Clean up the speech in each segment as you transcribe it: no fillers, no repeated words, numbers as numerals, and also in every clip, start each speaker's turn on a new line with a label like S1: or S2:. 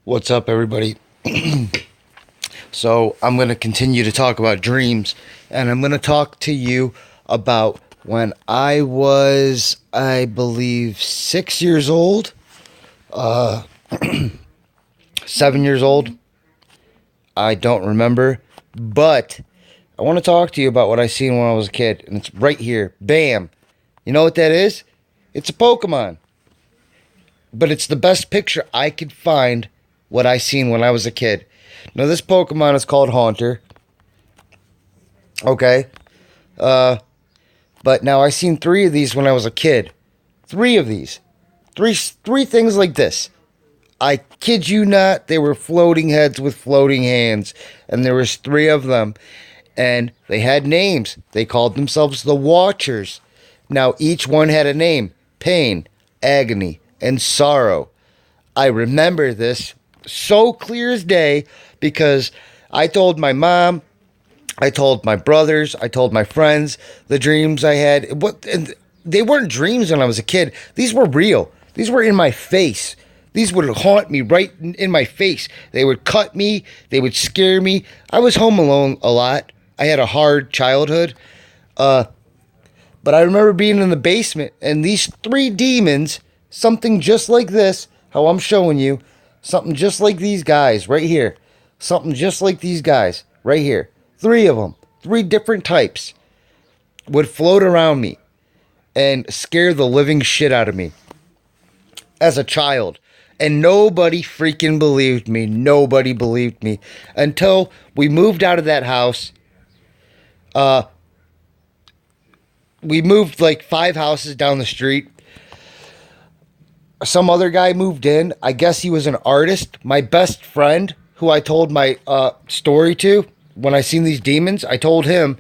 S1: What's up, everybody? So, I'm going to continue to talk about dreams, and I'm going to talk to you about when I was, I believe, 6 years old, 7 years old. I don't remember, but I want to talk to you about what I seen when I was a kid, and it's right here. Bam! You know what that is? It's a Pokemon, but it's the best picture I could find what I seen when I was a kid. Now, this Pokemon is called Haunter. Okay. But now I seen three of these when I was a kid. Three of these. Three things like this. I kid you not, they were floating heads with floating hands. And there was three of them. And they had names. They called themselves the Watchers. Now, each one had a name. Pain, Agony, and Sorrow. I remember this so clear as day because I told my mom, I told my brothers, I told my friends the dreams I had. And they weren't dreams when I was a kid. These were real. These were in my face. These would haunt me right in my face. They would cut me. They would scare me. I was home alone a lot. I had a hard childhood. But I remember being in the basement and these three demons, something just like this, how I'm showing you, something just like these guys right here. Something just like these guys right here. Three of them. Three different types. Would float around me and scare the living shit out of me. As a child. And nobody freaking believed me. Nobody believed me. Until we moved out of that house. We moved like 5 houses down the street. Some other guy moved in. I guess he was an artist. My best friend, who I told my story to, when I seen these demons, I told him,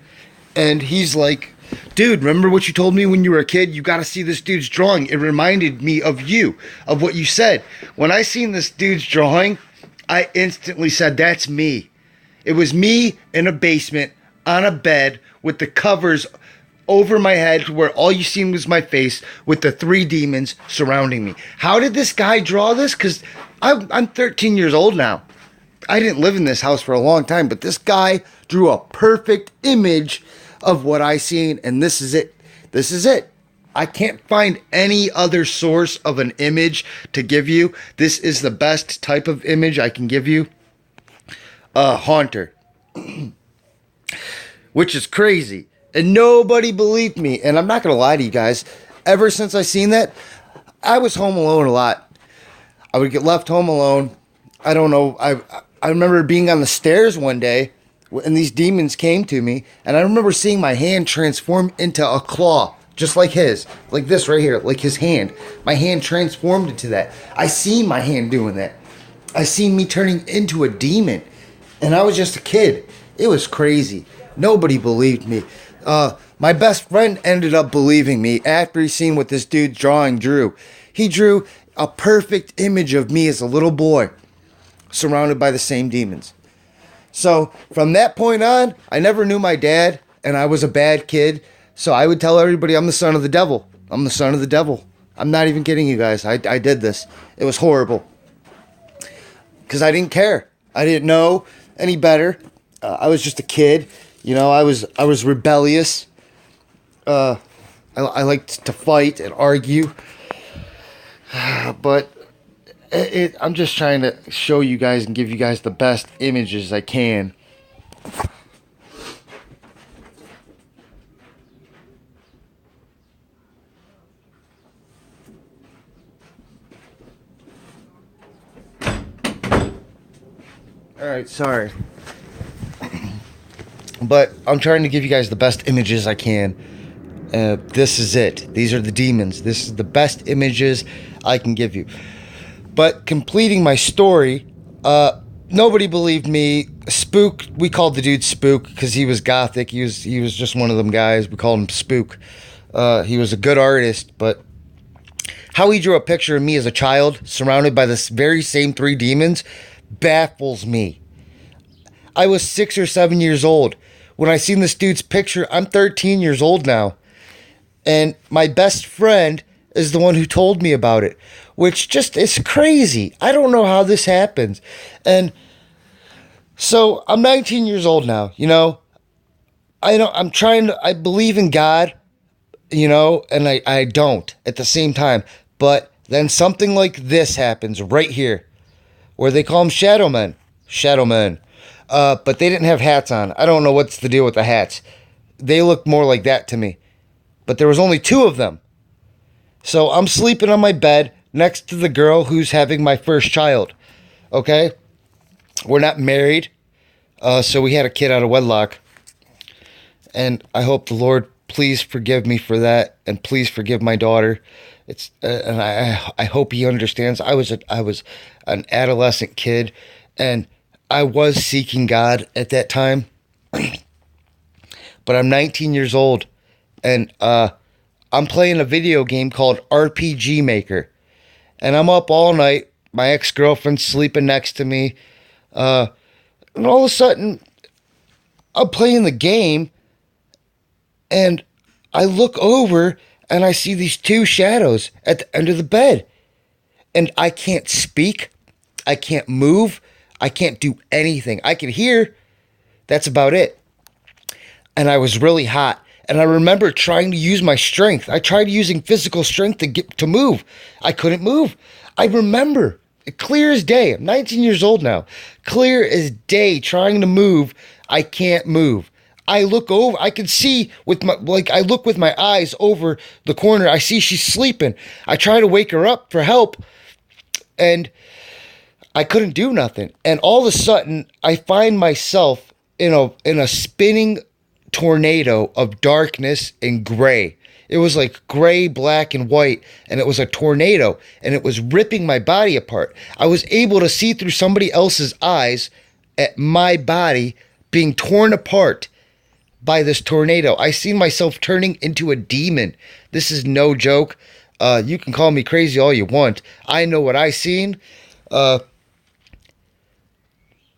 S1: and he's like, dude, remember what you told me when you were a kid? You got to see this dude's drawing. It reminded me of you, of what you said. When I seen this dude's drawing, I instantly said, that's me. It was me in a basement on a bed with the covers over my head where all you seen was my face with the three demons surrounding me. How did this guy draw this? Because I'm 13 years old now. I didn't live in this house for a long time, but this guy drew a perfect image of what I seen, and this is it. This is it. I can't find any other source of an image to give you. This is the best type of image I can give you. Haunter. Which is crazy. And nobody believed me. And I'm not going to lie to you guys. Ever since I seen that, I was home alone a lot. I would get left home alone. I don't know. I remember being on the stairs one day and these demons came to me. And I remember seeing my hand transform into a claw. Just like his. Like this right here. Like his hand. My hand transformed into that. I seen my hand doing that. I seen me turning into a demon. And I was just a kid. It was crazy. Nobody believed me. My best friend ended up believing me after he seen what this dude's drawing drew. He drew a perfect image of me as a little boy, surrounded by the same demons. So from that point on, I never knew my dad, and I was a bad kid. So I would tell everybody I'm the son of the devil. I'm the son of the devil. I'm not even kidding you guys. I did this. It was horrible. Because I didn't care. I didn't know any better. I was just a kid. You know, I was rebellious. I liked to fight and argue. But I'm just trying to show you guys and give you guys the best images I can. Alright, sorry. But I'm trying to give you guys the best images I can. This is it. These are the demons. This is the best images I can give you. But completing my story, nobody believed me. Spook, we called the dude Spook because he was gothic. He was just one of them guys. We called him Spook. He was a good artist, but how he drew a picture of me as a child surrounded by this very same three demons baffles me. I was 6 or 7 years old. When I seen this dude's picture, I'm 13 years old now. And my best friend is the one who told me about it. which just is crazy. I don't know how this happens. And so I'm 19 years old now, you know. I believe in God, you know, and I don't at the same time. But then something like this happens right here, where they call them shadow men. Shadow men. But they didn't have hats on. I don't know what's the deal with the hats. They look more like that to me. But there was only 2 of them. So I'm sleeping on my bed next to the girl who's having my first child. Okay? We're not married. So we had a kid out of wedlock. And I hope the Lord please forgive me for that, and please forgive my daughter. And I hope he understands. I was an adolescent kid, and I was seeking God at that time. But I'm 19 years old, and I'm playing a video game called RPG Maker, and I'm up all night. My ex-girlfriend's sleeping next to me, and all of a sudden, I'm playing the game. And I look over and I see these 2 shadows at the end of the bed. And I can't speak. I can't move. I can't do anything. I can hear. That's about it. And I was really hot. And I remember trying to use my strength. I tried using physical strength to move. I couldn't move. I remember, clear as day. I'm 19 years old now. Clear as day, trying to move. I can't move. I look over, I can see I look with my eyes over the corner. I see she's sleeping. I try to wake her up for help, and I couldn't do nothing. And all of a sudden, I find myself in a spinning tornado of darkness and gray. It was like gray, black, and white, and it was a tornado, and it was ripping my body apart. I was able to see through somebody else's eyes at my body being torn apart by this tornado. I seen myself turning into a demon. This is no joke. You can call me crazy all you want. I know what I seen. But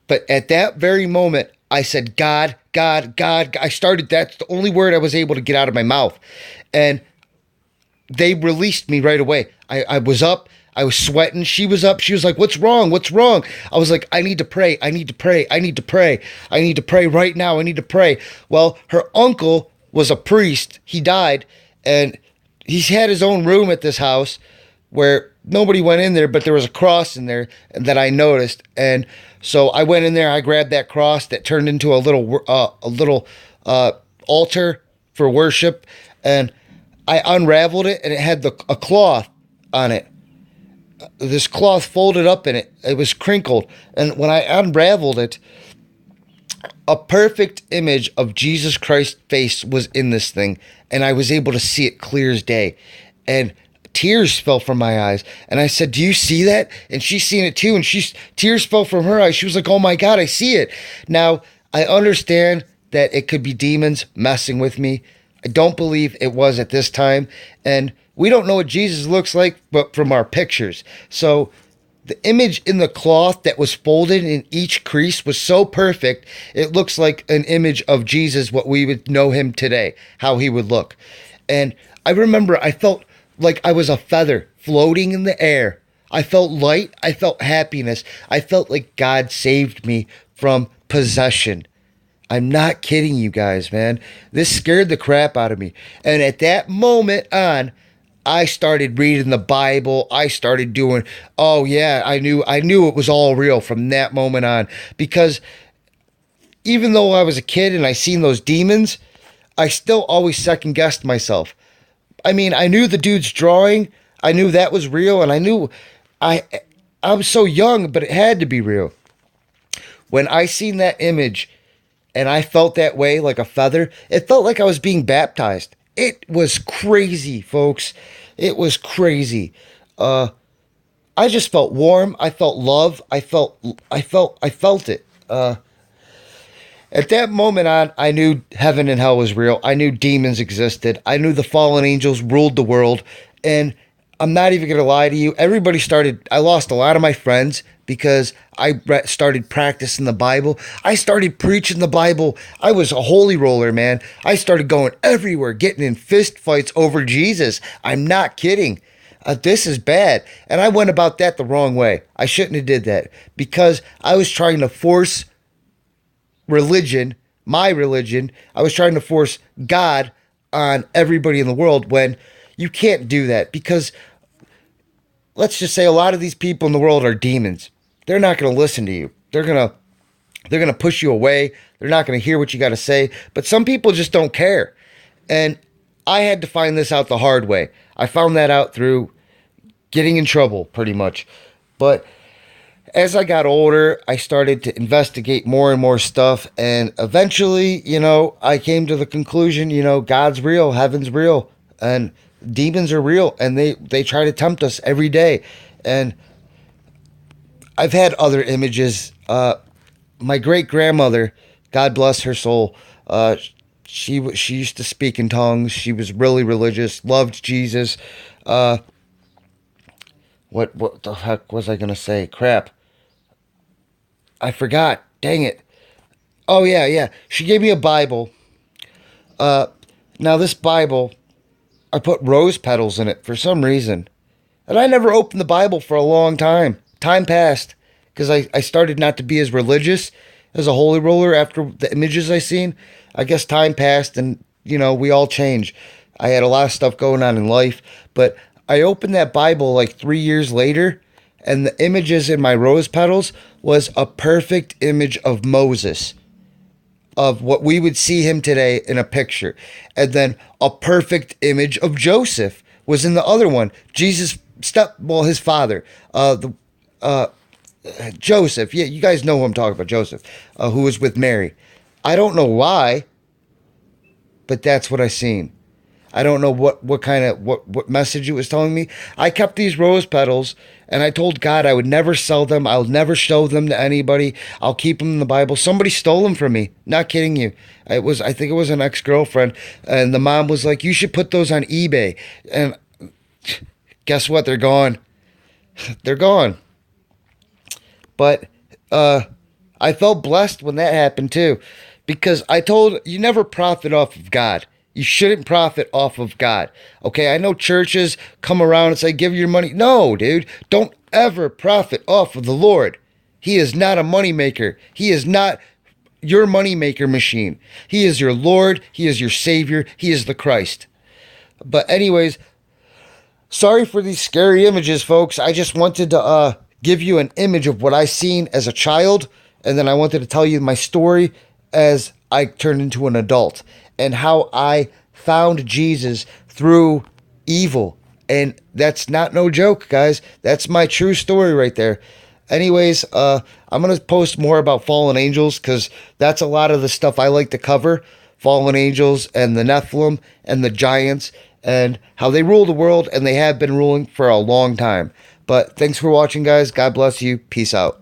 S1: at that very moment, I said, God, God, God. I started, that's the only word I was able to get out of my mouth. And they released me right away. I was up. I was sweating. She was up. She was like, what's wrong? What's wrong? I was like, I need to pray. I need to pray. I need to pray. I need to pray right now. I need to pray. Well, her uncle was a priest. He died, and he's had his own room at this house where nobody went in there, but there was a cross in there that I noticed. And so I went in there. I grabbed that cross that turned into a little altar for worship, and I unraveled it, and it had a cloth on it. This cloth folded up in it. It was crinkled. And when I unraveled it, a perfect image of Jesus Christ's face was in this thing. And I was able to see it clear as day. And tears fell from my eyes. And I said, do you see that? And she's seen it too. And tears fell from her eyes. She was like, oh my God, I see it. Now, I understand that it could be demons messing with me. I don't believe it was at this time. And we don't know what Jesus looks like, but from our pictures. So the image in the cloth that was folded in each crease was so perfect, it looks like an image of Jesus, what we would know him today, how he would look. And I remember I felt like I was a feather floating in the air. I felt light. I felt happiness. I felt like God saved me from possession. I'm not kidding you guys, man. This scared the crap out of me. And at that moment on, I started reading the Bible. I started doing, oh yeah, I knew it was all real from that moment on. Because even though I was a kid and I seen those demons, I still always second guessed myself. I mean, I knew the dude's drawing. I knew that was real, and I knew I was so young, but it had to be real. When I seen that image and I felt that way like a feather, it felt like I was being baptized. It was crazy, folks. It was crazy. I just felt warm. I felt love. I felt it. At that moment on, I knew heaven and hell was real. I knew demons existed. I knew the fallen angels ruled the world. And I'm not even going to lie to you. I lost a lot of my friends because I started practicing the Bible. I started preaching the Bible. I was a holy roller, man. I started going everywhere, getting in fist fights over Jesus. I'm not kidding. this is bad. And I went about that the wrong way. I shouldn't have did that because I was trying to force religion, my religion. I was trying to force God on everybody in the world when you can't do that because let's just say a lot of these people in the world are demons. They're not going to listen to you. They're going to push you away. They're not going to hear what you got to say. But some people just don't care. And I had to find this out the hard way. I found that out through getting in trouble, pretty much. But as I got older, I started to investigate more and more stuff. And eventually, I came to the conclusion, God's real, heaven's real, and demons are real. And they try to tempt us every day. And I've had other images. My great grandmother, God bless her soul, she used to speak in tongues. She was really religious, loved Jesus. What the heck was I gonna say? Crap, I forgot. Dang it. Oh yeah. She gave me a Bible. Now this Bible, I put rose petals in it for some reason, and I never opened the Bible for a long time. Time passed because I started not to be as religious as a holy roller after the images I seen. I guess time passed and, we all change. I had a lot of stuff going on in life, but I opened that Bible like 3 years later and the images in my rose petals was a perfect image of Moses, of what we would see him today in a picture. And then a perfect image of Joseph was in the other one. Jesus, his father, Joseph. Yeah, you guys know who I'm talking about, Joseph, who was with Mary. I don't know why, but that's what I seen. I don't know what kind of what message it was telling me. I kept these rose petals and I told God I would never sell them. I'll never show them to anybody. I'll keep them in the Bible. Somebody stole them from me. Not kidding you. I think it was an ex-girlfriend, and the mom was like, "You should put those on eBay." And guess what? They're gone. They're gone. But I felt blessed when that happened too, because I told you never profit off of God. You shouldn't profit off of God. Okay, I know churches come around and say, give your money. No, dude, don't ever profit off of the Lord. He is not a moneymaker. He is not your moneymaker machine. He is your Lord. He is your Savior. He is the Christ. But anyways, sorry for these scary images, folks. I just wanted to give you an image of what I seen as a child, and then I wanted to tell you my story as I turned into an adult and how I found Jesus through evil. And that's not no joke, guys. That's my true story right there. Anyways, I'm going to post more about fallen angels because that's a lot of the stuff I like to cover. Fallen angels and the Nephilim and the giants and how they rule the world, and they have been ruling for a long time. But thanks for watching, guys. God bless you. Peace out.